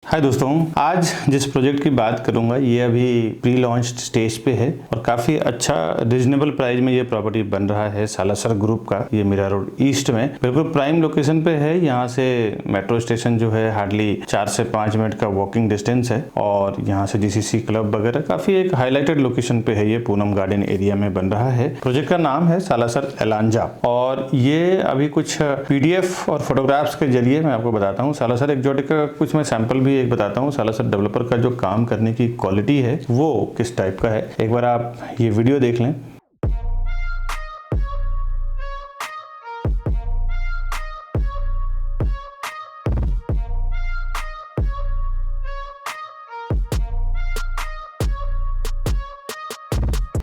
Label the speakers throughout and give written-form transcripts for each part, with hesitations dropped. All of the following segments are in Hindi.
Speaker 1: हाय दोस्तों, आज जिस प्रोजेक्ट की बात करूंगा ये अभी प्री लॉन्च स्टेज पे है और काफ़ी अच्छा रीजनेबल प्राइस में ये प्रॉपर्टी बन रहा है। सालासर ग्रुप का ये मीरा रोड ईस्ट में बिल्कुल प्राइम लोकेशन पे है। यहाँ से मेट्रो स्टेशन जो है हार्डली 4 से 5 मिनट का वॉकिंग डिस्टेंस है और यहाँ से जीसीसी क्लब वगैरह काफ़ी एक हाईलाइटेड लोकेशन पे है। ये पूनम गार्डन एरिया में बन रहा है। प्रोजेक्ट का नाम है सालासर एलांजा और ये अभी कुछ पीडीएफ और फोटोग्राफ्स के जरिए मैं आपको बताता हूँ। सालासर एक्जोटिका का कुछ मैं सैंपल भी एक बताता हूँ। सालासर डेवलपर का जो काम करने की क्वालिटी है वो किस टाइप का है, एक बार आप ये वीडियो देख लें।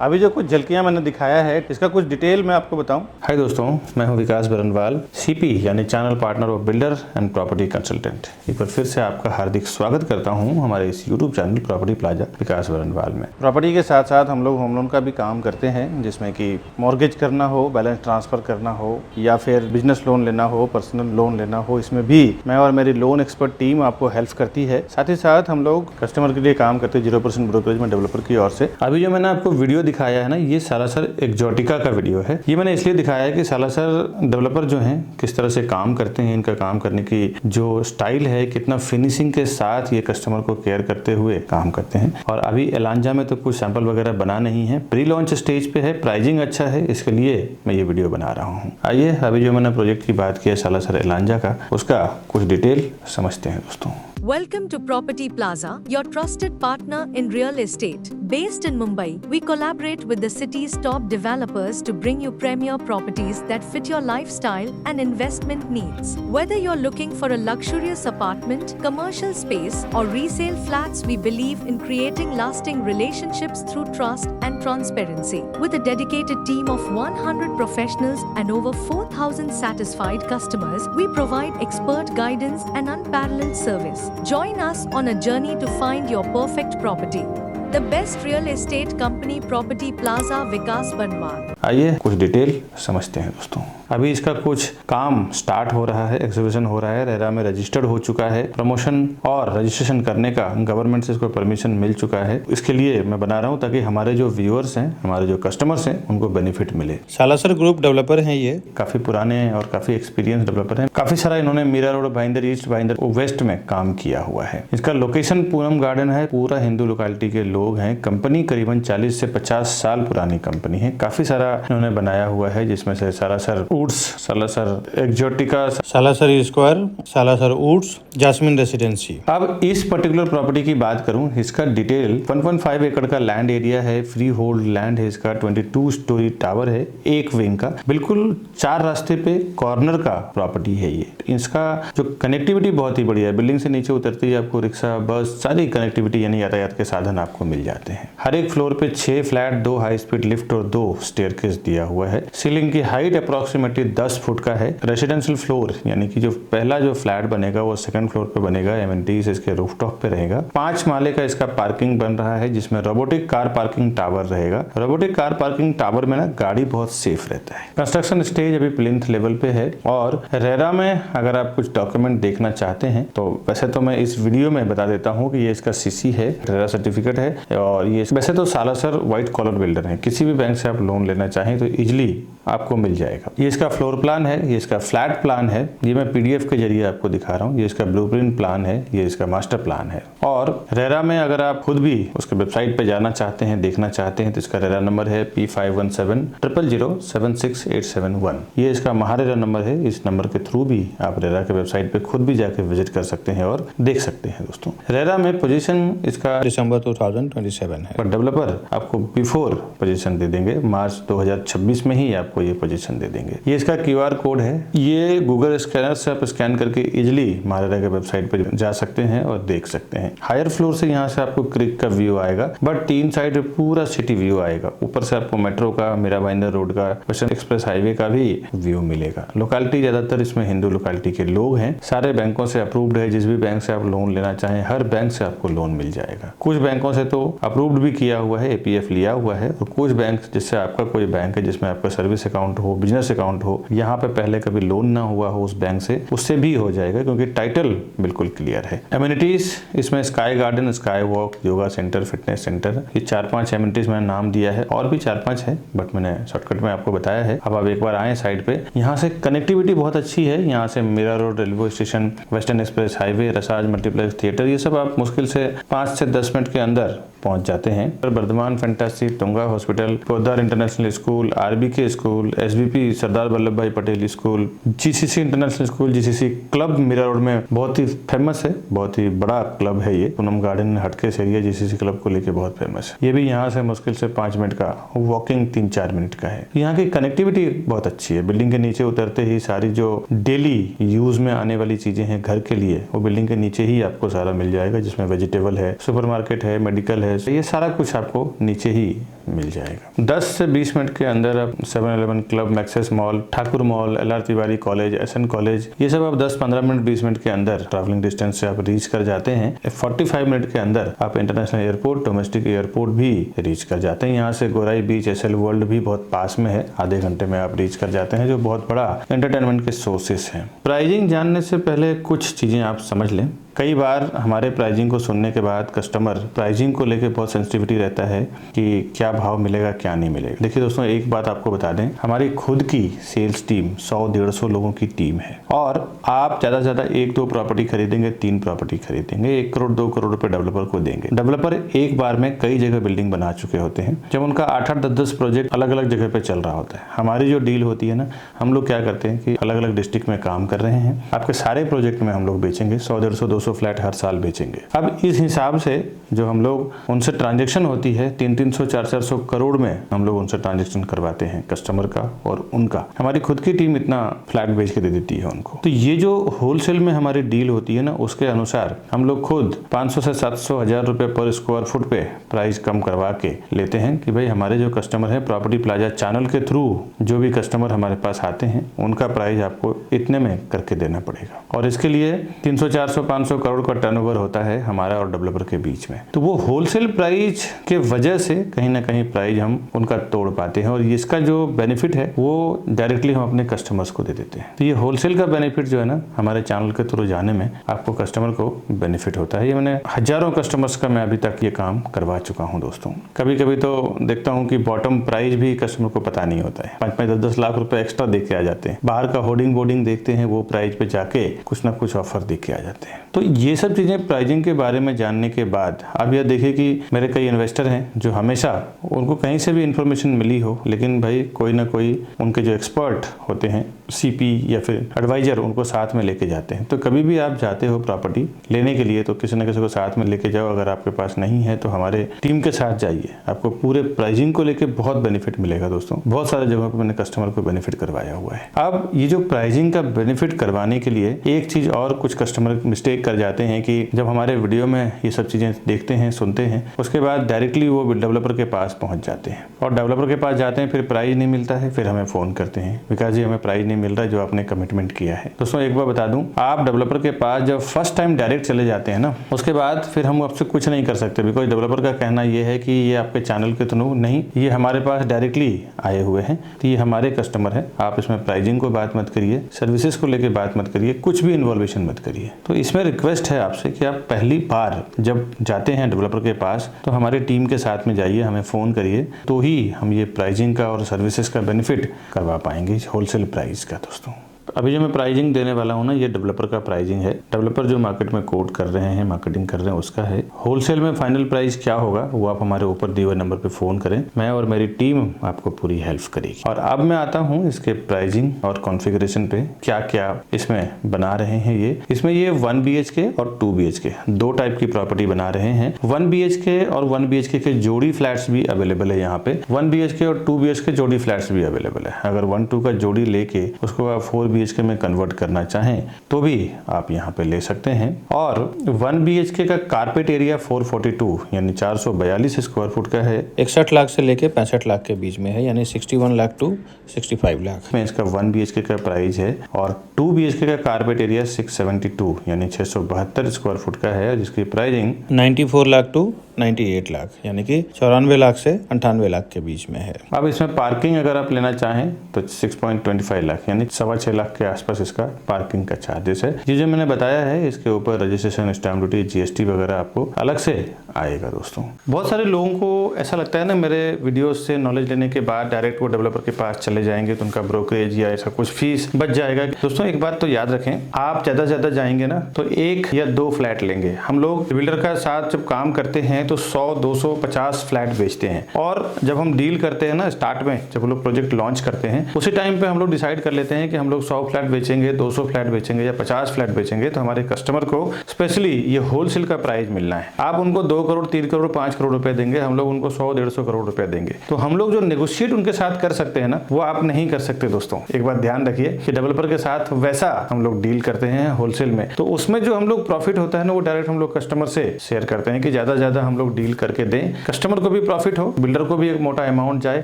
Speaker 1: अभी जो कुछ झलकियां मैंने दिखाया है इसका कुछ डिटेल मैं आपको बताऊं। हाय दोस्तों, मैं हूं विकास बरनवाल, सीपी यानी channel partner of builder and property consultant. एक बार फिर से आपका हार्दिक स्वागत करता हूं हमारे इस यूट्यूब चैनल प्रॉपर्टी प्लाजा विकास बरनवाल में। प्रॉपर्टी के साथ साथ हम लोग होम लोन का भी काम करते हैं, जिसमें कि मॉर्गेज करना हो, बैलेंस ट्रांसफर करना हो या फिर बिजनेस लोन लेना हो, पर्सनल लोन लेना हो, इसमें भी मैं और मेरी लोन एक्सपर्ट टीम आपको हेल्प करती है। साथ ही साथ हम लोग कस्टमर के लिए काम करते हैं 0% ब्रोकरेज में डेवलपर की ओर से। अभी जो मैंने आपको वीडियो दिखाया है ना, ये सालासर एक्जोटिका का वीडियो है। ये मैंने इसलिए दिखाया है कि सालासर डेवलपर जो हैं किस तरह से काम करते हैं, इनका काम करने की जो स्टाइल है, कितना फिनिशिंग के साथ ये कस्टमर को केयर करते हुए काम करते हैं। और अभी एलांजा में तो कुछ सैंपल वगैरह बना नहीं है, प्री लॉन्च स्टेज पे है, प्राइसिंग अच्छा है, इसके लिए मैं ये वीडियो बना रहा हूँ। आइए अभी जो मैंने प्रोजेक्ट की बात की है सालासर एलांजा का, उसका कुछ डिटेल समझते हैं दोस्तों।
Speaker 2: Welcome to Property Plaza, your trusted partner in real estate. Based in Mumbai, we collaborate with the city's top developers to bring you premier properties that fit your lifestyle and investment needs. Whether you're looking for a luxurious apartment, commercial space, or resale flats, we believe in creating lasting relationships through trust and transparency. With a dedicated team of 100 professionals and over 4,000 satisfied customers, we provide expert guidance and unparalleled service. Join us on a journey to find your perfect property. The best real estate company, Property Plaza, विकास बनवाल।
Speaker 1: आइए कुछ डिटेल समझते हैं दोस्तों। अभी इसका कुछ काम स्टार्ट हो रहा है, एक्सिबिशन हो रहा है, रेरा में रजिस्टर्ड हो चुका है, प्रमोशन और रजिस्ट्रेशन करने का गवर्नमेंट से इसको परमिशन मिल चुका है। इसके लिए मैं बना रहा हूँ ताकि हमारे जो व्यूअर्स हैं, हमारे जो कस्टमर्स हैं, उनको बेनिफिट मिले। सालासर ग्रुप डेवलपर हैं, ये काफी पुराने और काफी एक्सपीरियंस डेवलपर हैं। काफी सारा इन्होंने Mira Road, Bhayandar East, Bhayandar West में काम किया हुआ है। इसका लोकेशन पूनम गार्डन है, पूरा हिंदू लोकेलिटी के लोग हैं। कंपनी करीबन 40 से 50 साल पुरानी कंपनी है। काफी सारा इन्होंने बनाया हुआ है, जिसमें से Salasar woods, Salasar exotica, Salasar square, Salasar woods, jasmine residency. अब इस पर्टिकुलर प्रॉपर्टी की बात करूं, इसका डिटेल 1.5 एकड़ का लैंड एरिया है, फ्री होल्ड लैंड है इसका, 22 स्टोरी टावर है, एक विंग का, बिल्कुल 4 रास्ते पे कॉर्नर का प्रॉपर्टी है ये। इसका जो कनेक्टिविटी बहुत ही बढ़िया है, बिल्डिंग से नीचे उतरते ही आपको रिक्शा, बस, सारी कनेक्टिविटी यानी यातायात के साधन आपको मिल जाते हैं। हर एक फ्लोर पे 6 फ्लैट, 2 हाई स्पीड लिफ्ट और 2 स्टेयरकेस दिया हुआ है। सीलिंग की हाइट अप्रोक्सीमेटली 10 फुट का है। रेसिडेंशियल फ्लोर यानी कि जो पहला जो फ्लैट बनेगा वो सेकंड फ्लोर पे बनेगा, एमिनिटीज इसके रूफटॉप पे रहेगा। 5 माले का इसका पार्किंग बन रहा है, जिसमें रोबोटिक कार पार्किंग टावर रहेगा। रोबोटिक कार पार्किंग टावर में ना गाड़ी बहुत सेफ रहता है। कंस्ट्रक्शन स्टेज अभी प्लिंथ लेवल पे है और रेरा में अगर आप कुछ डॉक्यूमेंट देखना चाहते हैं तो वैसे तो मैं इस वीडियो में बता देता हूँ कि ये इसका सीसी है, रेरा सर्टिफिकेट है और ये वैसे तो सालासर व्हाइट कॉलर बिल्डर है। किसी भी बैंक से आप लोन लेना चाहें तो इजिली आपको मिल जाएगा। ये इसका फ्लोर प्लान है, ये इसका फ्लैट प्लान है, ये मैं पीडीएफ के जरिए आपको दिखा रहा हूँ। ये इसका ब्लूप्रिंट प्लान है, ये इसका मास्टर प्लान है। और रेरा में अगर आप खुद भी उसके वेबसाइट पे जाना चाहते हैं, देखना चाहते हैं, तो इसका रेरा नंबर है P517000076871। ये इसका महारेरा नंबर है। इस नंबर के थ्रू भी आप रेरा के वेबसाइट पे खुद भी जाके विजिट कर सकते हैं और देख सकते हैं दोस्तों। रेरा में पोजीशन इसका दिसंबर 2027 है, पर डेवलपर आपको बिफोर पोजीशन दे देंगे, मार्च 2026 में ही आपको ये पोजीशन दे देंगे। ये इसका QR कोड है, ये गूगल स्कैनर से आप स्कैन करके इजिली महारेरा के वेबसाइट पर जा सकते हैं और देख सकते हैं। हायर फ्लोर से यहाँ से आपको क्रिक का व्यू आएगा, बट 3 साइड पूरा सिटी व्यू आएगा। ऊपर से आपको मेट्रो का, मीरा भाईंदर रोड का, वेस्टर्न एक्सप्रेस हाईवे का भी व्यू मिलेगा। लोकेलिटी ज्यादातर इसमें हिंदू लोकेलिटी के लोग हैं। सारे बैंकों से अप्रूव्ड है, जिस भी बैंक से आप लोन लेना चाहें हर बैंक से आपको लोन मिल जाएगा। कुछ बैंकों से तो अप्रूव्ड भी किया हुआ है, APF लिया हुआ है, और कुछ बैंक जिससे आपका कोई बैंक है जिसमें आपका सर्विस अकाउंट हो, बिजनेस अकाउंट अकाउंट हो, यहाँ पे पहले कभी लोन ना हुआ हो उस बैंक से, उससे भी हो जाएगा क्योंकि टाइटल बिल्कुल क्लियर है। एमिनिटीज इसमें sky garden, sky walk, yoga centre, fitness centre, ये 4-5 एमिनिटीज मैंने नाम दिया है, और भी 4-5 है बट मैंने शॉर्टकट में आपको बताया है। अब आप एक बार आए साइड पे, यहाँ से कनेक्टिविटी बहुत अच्छी है। यहाँ से Mira Road railway station, Western Express Highway, Rassaz multiplex theatre, ये सब आप मुश्किल से 5 से 10 मिनट के अंदर पहुंच जाते हैं। Bardhaman fantasy, Tunga hospital, Poddar international school, RBK school, SBP Sardar Vallabh Bhai Patel school, GCC international school, GCC club Mira road में बहुत ही फेमस है, बहुत ही बड़ा क्लब है ये। पूनम गार्डन हटके से एरिया जीसीसी क्लब को लेके बहुत फेमस है। ये भी यहाँ से मुश्किल से 5 मिनट का वॉकिंग, 3-4 मिनट का है। यहाँ की कनेक्टिविटी बहुत अच्छी है। बिल्डिंग के नीचे उतरते ही सारी जो डेली यूज में आने वाली चीजें हैं घर के लिए, वो बिल्डिंग के नीचे ही आपको सारा मिल जाएगा, जिसमें वेजिटेबल है, सुपरमार्केट है, मेडिकल है, ये सारा कुछ आपको नीचे ही मिल जाएगा। 10 से 20 मिनट के अंदर आप 7-Eleven club, maxes mall, Thakur mall, LR Tiwari college, SN college, ये सब आप 10-15 मिनट 20 मिनट के अंदर ट्रैवलिंग डिस्टेंस से आप रीच कर जाते हैं। 45 मिनट के अंदर आप इंटरनेशनल एयरपोर्ट, डोमेस्टिक एयरपोर्ट भी रीच कर जाते हैं। यहाँ से गोराई बीच, SL वर्ल्ड भी बहुत पास में है, आधे घंटे में आप रीच कर जाते हैं, जो बहुत बड़ा एंटरटेनमेंट के सोर्सेस हैं। प्राइसिंग जानने से पहले कुछ चीजें आप समझ लें। कई बार हमारे प्राइसिंग को सुनने के बाद कस्टमर प्राइसिंग को लेकर बहुत सेंसिटिविटी रहता है कि क्या भाव मिलेगा, क्या नहीं मिलेगा। देखिए दोस्तों, एक बात आपको बता दें, हमारी खुद की सेल्स टीम 100-150 लोगों की टीम है, और आप ज्यादा से ज्यादा 1-2 प्रॉपर्टी खरीदेंगे, 3 प्रॉपर्टी खरीदेंगे, 1 करोड़ 2 करोड़ रुपए डेवलपर को देंगे। डेवलपर एक बार में कई जगह बिल्डिंग बना चुके होते हैं। जब उनका 8-8, 10-10 प्रोजेक्ट अलग अलग जगह पे चल रहा होता है, हमारी जो डील होती है ना, हम लोग क्या करते हैं कि अलग अलग डिस्ट्रिक्ट में काम कर रहे हैं, आपके सारे प्रोजेक्ट में हम लोग बेचेंगे, 100-150-200 फ्लैट हर साल बेचेंगे। अब इस हिसाब से जो हम लोग उनसे ट्रांजेक्शन होती है, 300-300, 400-400 करोड़ में हम लोग उनसे ट्रांजेक्शन करवाते हैं, कस्टमर का और उनका। हमारी खुद की टीम इतना फ्लैट बेच के दे देती है उनको। तो ये जो होलसेल में हमारी डील होती है ना, उसके अनुसार हम लोग खुद 500 से 700 हजार रुपए पर स्क्वायर फुट पे प्राइस कम करवा के लेते हैं कि भाई हमारे जो कस्टमर है प्रॉपर्टी प्लाजा चैनल के थ्रू, जो भी कस्टमर हमारे पास आते हैं, उनका प्राइस आपको इतने में करके देना पड़ेगा। और इसके लिए 300, 400, 500 करोड़ का टर्नओवर होता है हमारा और डेवलपर के बीच में। तो वो होलसेल प्राइस के वजह से कहीं ना कहीं प्राइस हम उनका तोड़ पाते हैं, और इसका जो बेनिफिट है वो डायरेक्टली हम अपने कस्टमर्स को दे देते हैं। तो ये होलसेल का बेनिफिट जो है ना, हमारे चैनल के थ्रू जाने में आपको कस्टमर को बेनिफिट होता है। ये मैंने हजारों कस्टमर्स का मैं अभी तक ये काम करवा चुका हूँ दोस्तों। कभी कभी तो देखता हूँ कि बॉटम प्राइस भी कस्टमर को पता नहीं होता है, 5-5, 10-10 लाख रुपए एक्स्ट्रा दे के आ जाते हैं। बाहर का होर्डिंग बोर्डिंग देखते हैं, वो प्राइस पे जाके कुछ ना कुछ ऑफर दे के आ जाते हैं। तो ये सब चीजें प्राइसिंग के बारे में जानने के बाद आप यह देखिए कि मेरे कई इन्वेस्टर हैं जो हमेशा उनको कहीं से भी इंफॉर्मेशन मिली हो, लेकिन भाई कोई ना कोई उनके जो एक्सपर्ट होते हैं, CP या फिर एडवाइजर, उनको साथ में लेके जाते हैं। तो कभी भी आप जाते हो प्रॉपर्टी लेने के लिए तो किसी न किसी को साथ में लेके जाओ। अगर आपके पास नहीं है तो हमारे टीम के साथ जाइए, आपको पूरे प्राइसिंग को लेके बहुत बेनिफिट मिलेगा दोस्तों। बहुत सारे जगहों पर मैंने कस्टमर को बेनिफिट करवाया हुआ है। अब ये जो प्राइसिंग का बेनिफिट करवाने के लिए एक चीज और कुछ कस्टमर मिस्टेक कर जाते हैं कि जब हमारे वीडियो में ये सब चीजें देखते हैं, सुनते हैं, उसके बाद डायरेक्टली वो डेवलपर के पास पहुंच जाते हैं, और डेवलपर के पास जाते हैं, फिर प्राइस नहीं मिलता है, फिर हमें फोन करते हैं, विकास जी हमें प्राइस नहीं मिल रहा है जो आपने कमिटमेंट किया है। दोस्तों एक बार बता दूं, आप डेवलपर के पास जब फर्स्ट टाइम डायरेक्ट चले जाते हैं ना, उसके बाद फिर हम आपसे कुछ नहीं कर सकते, बिकॉज डेवलपर का कहना यह है कि ये आपके चैनल के थ्रू नहीं, ये हमारे पास डायरेक्टली आए हुए हैं, तो ये हमारे कस्टमर है। आप इसमें प्राइसिंग को बात मत करिए, सर्विसेज को लेकर बात मत करिए, कुछ भी इन्वॉल्वेशन मत करिए। तो इसमें रिक्वेस्ट है आपसे कि आप पहली बार जब जाते हैं डेवलपर के पास तो हमारी टीम के साथ में जाइए, हमें फोन करिए, तो ही हम ये प्राइसिंग का और सर्विसेज का बेनिफिट करवा पाएंगे होलसेल प्राइस का। दोस्तों अभी जो मैं प्राइसिंग देने वाला हूँ ना, ये डेवलपर का प्राइसिंग है। डेवलपर जो मार्केट में कोट कर रहे हैं, मार्केटिंग कर रहे हैं, उसका है। होलसेल में फाइनल प्राइस क्या होगा वो आप हमारे ऊपर दिए हुए नंबर पे फोन करें, मैं और मेरी टीम आपको पूरी हेल्प करेगी। और अब मैं आता हूँ इसके प्राइसिंग और कॉन्फ़िगरेशन पे, क्या क्या इसमें बना रहे हैं। इसमें ये 1 BHK और 2 BHK दो टाइप की प्रॉपर्टी बना रहे हैं। 1 BHK और 1 BHK के जोड़ी फ्लैट्स भी अवेलेबल है यहाँ पे। 1 BHK और 2 BHK जोड़ी फ्लैट्स भी अवेलेबल है। अगर 1-2 का जोड़ी लेके उसको आप 4 BHK BHK में कन्वर्ट करना चाहें तो भी आप यहाँ पे ले सकते हैं। और 1 BHK का कारपेट एरिया 442 यानी 442 स्क्वायर फुट का है। 61 लाख से लेके 65 लाख के बीच में है, यानी 61 लाख टू 65 लाख में इसका 1 BHK का प्राइस है। और 2 BHK का कारपेट एरिया 672 यानी 672 स्क्वायर फुट का है, जिसकी प्राइसिंग 94 लाख टू 98 लाख यानी कि 94 लाख से 98 लाख के बीच में है। अब इसमें पार्किंग अगर आप लेना चाहें तो 6.25 लाख यानी 6.25 लाख के आसपास इसका पार्किंग का चार्जेस है। ये जो मैंने बताया है इसके ऊपर रजिस्ट्रेशन, स्टैम्प ड्यूटी, GST वगैरह आपको अलग से आएगा। दोस्तों बहुत सारे लोगों को ऐसा लगता है ना, मेरे वीडियोस से नॉलेज लेने के बाद डायरेक्ट वो डेवलपर के पास चले जाएंगे तो उनका ब्रोकरेज या ऐसा कुछ फीस बच जाएगा। दोस्तों एक बात तो याद रखें, आप ज्यादा से ज्यादा जाएंगे ना तो 1 या 2 फ्लैट लेंगे। हम लोग बिल्डर का साथ जब काम करते हैं तो 100, 200, 50 फ्लैट बेचते हैं। और जब हम डील करते हैं ना स्टार्ट में, जब हम लोग प्रोजेक्ट लॉन्च करते हैं उसी टाइम पे हम लोग डिसाइड कर लेते हैं कि हम लोग 100 फ्लैट बेचेंगे, 200 फ्लैट बेचेंगे या 50 फ्लैट बेचेंगे। तो हमारे कस्टमर को स्पेशली ये होलसेल का प्राइस मिलना है। आप उनको 2 करोड़, 3 करोड़, 5 करोड़ रुपए देंगे, हम लोग उनको 100, 150 करोड़ रुपए देंगे। तो हम लोग जो नेगोशिएट उनके साथ कर सकते हैं ना, वो आप नहीं कर सकते। दोस्तों एक बात ध्यान रखिए कि डेवलपर के साथ वैसा हम लोग डील करते हैं होलसेल में, तो उसमें जो हम लोग प्रॉफिट होता है ना वो डायरेक्ट हम लोग कस्टमर से शेयर करते हैं कि ज्यादा हम लोग डील करके दें, कस्टमर को भी प्रॉफिट हो, बिल्डर को भी एक मोटा अमाउंट जाए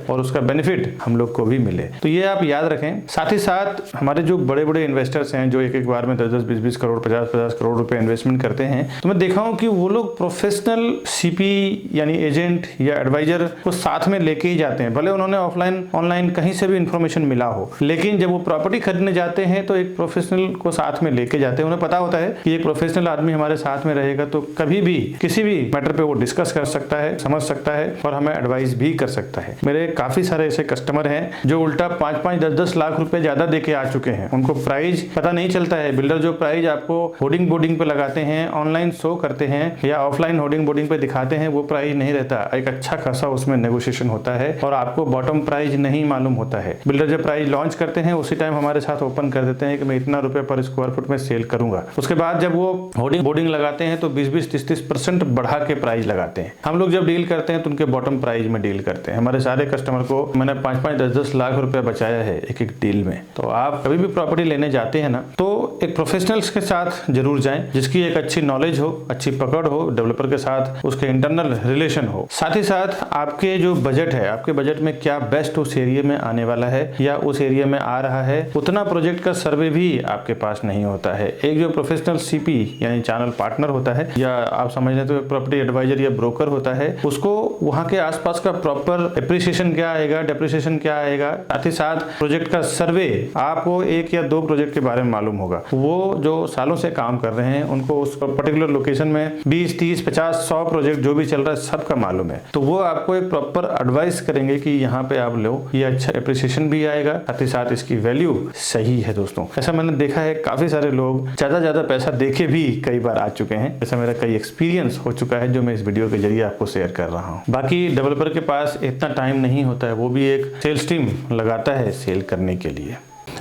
Speaker 1: और उसका बेनिफिट हम लोग को भी मिले। तो ये आप याद रखें। साथ ही साथ हमारे जो बड़े बड़े इन्वेस्टर्स हैं जो एक बार में 10-10, 20-20 करोड़, 50-50 करोड़ रुपए इन्वेस्टमेंट करते हैं, तो मैं देखा हूं कि वो लोग प्रोफेशनल CP यानी एजेंट या एडवाइजर को साथ में लेके ही जाते हैं। भले उन्होंने ऑफलाइन ऑनलाइन कहीं से भी इंफॉर्मेशन मिला हो, लेकिन जब वो प्रॉपर्टी खरीदने जाते हैं तो एक प्रोफेशनल को साथ में लेके जाते हैं। उन्हें पता होता है कि एक प्रोफेशनल आदमी हमारे साथ में रहेगा तो कभी भी किसी भी मैटर पे वो डिस्कस कर सकता है, समझ सकता है और हमें एडवाइस भी कर सकता है। मेरे काफी सारे ऐसे कस्टमर हैं जो उल्टा 5-5, 10-10 लाख रुपए ज्यादा देके आ चुके हैं। उनको प्राइस पता नहीं चलता है। बिल्डर जो प्राइस आपको होर्डिंग बोर्डिंग पे लगाते हैं, ऑनलाइन शो करते हैं या ऑफलाइन होर्डिंग बोर्डिंग पे दिखाते हैं, वो प्राइस नहीं रहता। एक अच्छा खासा उसमें नेगोशिएशन होता है और आपको बॉटम प्राइस नहीं मालूम होता है। बिल्डर जब प्राइस लॉन्च करते हैं उसी टाइम हमारे साथ ओपन कर देते हैं कि मैं इतना रुपए पर स्क्वायर फुट में सेल करूंगा। उसके बाद जब वो होर्डिंग बोर्डिंग लगाते हैं तो 20-20, 30-30% बढ़ा के प्राइस लगाते हैं। हम लोग जब डील करते हैं तो उनके बॉटम प्राइस में डील करते हैं। हमारे सारे कस्टमर को मैंने 5-5, 10-10 लाख रुपए बचाया है एक एक डील में। तो आप कभी भी प्रॉपर्टी लेने जाते हैं ना तो एक प्रोफेशनल्स के साथ जरूर जाएं, जिसकी एक अच्छी नॉलेज हो, अच्छी पकड़ हो, डेवलपर के साथ उसके इंटरनल रिलेशन हो। साथ ही साथ आपके जो बजट है, आपके बजट में क्या बेस्ट उस एरिया में आने वाला है या उस एरिया में आ रहा है, उतना प्रोजेक्ट का सर्वे भी आपके पास नहीं होता है। एक जो प्रोफेशनल CP यानी चैनल पार्टनर होता है या आप समझ लें तो प्रॉपर्टी एडवाइजर या ब्रोकर होता है, उसको वहां के आसपास का प्रॉपर एप्रिसिएशन क्या आएगा, डेप्रिसिएशन क्या आएगा, साथ ही साथ प्रोजेक्ट का सर्वे, आपको 1 या 2 प्रोजेक्ट के बारे में मालूम होगा। वो जो सालों से काम कर रहे हैं उनको उस पर्टिकुलर लोकेशन में 20, 30, 50, 100 प्रोजेक्ट जो भी चल रहा है सबका मालूम है। तो वो आपको एक प्रॉपर एडवाइस करेंगे कि यहाँ पे आप लो, ये अच्छा एप्रिसिएशन भी आएगा, साथ ही साथ इसकी वैल्यू सही है। दोस्तों ऐसा मैंने देखा है, काफी सारे लोग ज्यादा पैसा देके भी कई बार आ चुके हैं। ऐसा मेरा कई एक्सपीरियंस हो चुका है जो मैं इस वीडियो के जरिए आपको शेयर कर रहा हूँ। बाकी डेवलपर के पास इतना टाइम नहीं होता है, वो भी एक सेल्स टीम लगाता है सेल करने के लिए।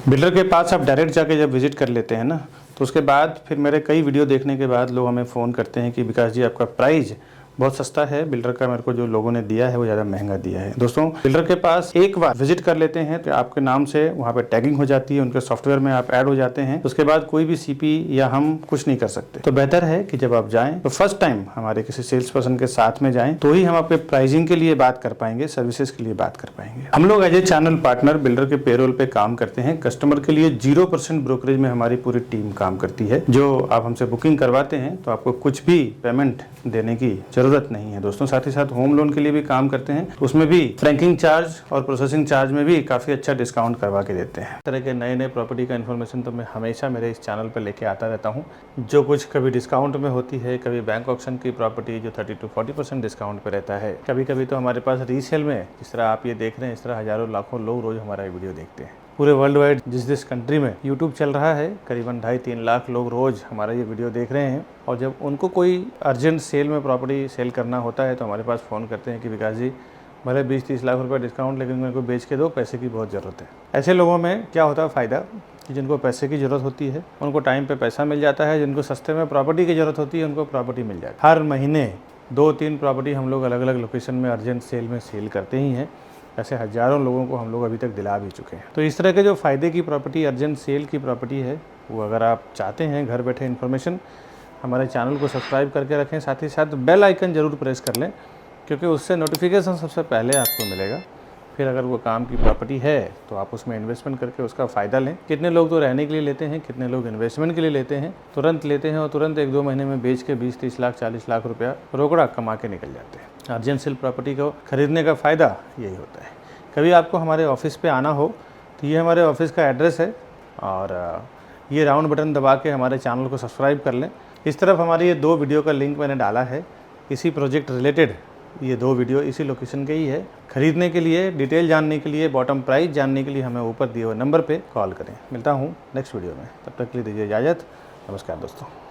Speaker 1: बिल्डर के पास आप डायरेक्ट जाके जब विजिट कर लेते हैं ना तो उसके बाद फिर मेरे कई वीडियो देखने के बाद लोग हमें फ़ोन करते हैं कि विकास जी आपका प्राइस बहुत सस्ता है, बिल्डर का मेरे को जो लोगों ने दिया है वो ज़्यादा महंगा दिया है। दोस्तों बिल्डर के पास एक बार विजिट कर लेते हैं तो आपके नाम से वहाँ पे टैगिंग हो जाती है, उनके सॉफ्टवेयर में आप ऐड हो जाते हैं। उसके बाद कोई भी CP या हम कुछ नहीं कर सकते। तो बेहतर है कि जब आप जाएं तो फर्स्ट टाइम हमारे किसी सेल्स पर्सन के साथ में जाएं, तो ही हम आपके प्राइसिंग के लिए बात कर पाएंगे, सर्विसेज के लिए बात कर पाएंगे। हम लोग as a channel partner builder के पेरोल पे काम करते हैं। कस्टमर के लिए 0% ब्रोकरेज में हमारी पूरी टीम काम करती है। जो आप हमसे बुकिंग करवाते हैं तो आपको कुछ भी पेमेंट देने की जरूरत नहीं है। दोस्तों साथ ही साथ होम लोन के लिए भी काम करते हैं, उसमें भी फ्रैंकिंग चार्ज और प्रोसेसिंग चार्ज में भी काफी अच्छा डिस्काउंट करवा के देते हैं। इस तरह के नए प्रॉपर्टी का इन्फॉर्मेशन तो मैं हमेशा मेरे इस चैनल पर लेके आता रहता हूँ। जो कुछ कभी डिस्काउंट में होती है, कभी बैंक ऑक्शन की प्रॉपर्टी जो 30-40% डिस्काउंट पे रहता है, कभी कभी तो हमारे पास रीसेल में, जिस तरह आप ये देख रहे हैं, इस तरह हजारों लाखों लोग रोज हमारा वीडियो देखते हैं। पूरे वर्ल्ड वाइड जिस कंट्री में यूट्यूब चल रहा है, करीबन 2.5-3 लाख लोग रोज हमारा ये वीडियो देख रहे हैं। और जब उनको कोई अर्जेंट सेल में प्रॉपर्टी सेल करना होता है तो हमारे पास फ़ोन करते हैं कि विकास जी भले 20-30 लाख रुपए डिस्काउंट, लेकिन मेरे को बेच के दो, पैसे की बहुत ज़रूरत है। ऐसे लोगों में क्या होता है फ़ायदा कि जिनको पैसे की ज़रूरत होती है उनको टाइम पे पैसा मिल जाता है, जिनको सस्ते में प्रॉपर्टी की ज़रूरत होती है उनको प्रॉपर्टी मिल जाती है। हर महीने 2-3 प्रॉपर्टी हम लोग अलग अलग लोकेशन में अर्जेंट सेल में सेल करते ही हैं। ऐसे हज़ारों लोगों को हम लोग अभी तक दिला भी चुके हैं। तो इस तरह के जो फ़ायदे की प्रॉपर्टी, अर्जेंट सेल की प्रॉपर्टी है, वो अगर आप चाहते हैं घर बैठे इन्फॉर्मेशन, हमारे चैनल को सब्सक्राइब करके रखें, साथ ही साथ बेल आइकन ज़रूर प्रेस कर लें, क्योंकि उससे नोटिफिकेशन सबसे पहले आपको मिलेगा। फिर अगर वो काम की प्रॉपर्टी है तो आप उसमें इन्वेस्टमेंट करके उसका फ़ायदा लें। कितने लोग तो रहने के लिए लेते हैं, कितने लोग इन्वेस्टमेंट के लिए लेते हैं, तुरंत लेते हैं और तुरंत 1-2 महीने में बेच के 20-30 लाख 40 लाख रुपया रोकड़ा कमा के निकल जाते हैं। अर्जेंट सेल प्रॉपर्टी को खरीदने का फ़ायदा यही होता है। कभी आपको हमारे ऑफिस पे आना हो तो ये हमारे ऑफिस का एड्रेस है, और ये राउंड बटन दबा के हमारे चैनल को सब्सक्राइब कर लें। इस तरफ हमारी ये 2 वीडियो का लिंक मैंने डाला है, इसी प्रोजेक्ट रिलेटेड ये 2 वीडियो इसी लोकेशन के ही है। खरीदने के लिए, डिटेल जानने के लिए, बॉटम प्राइस जानने के लिए हमें ऊपर दिए हुए नंबर पे कॉल करें। मिलता हूँ नेक्स्ट वीडियो में, तब तक के लिए दीजिए इजाज़त। नमस्कार दोस्तों।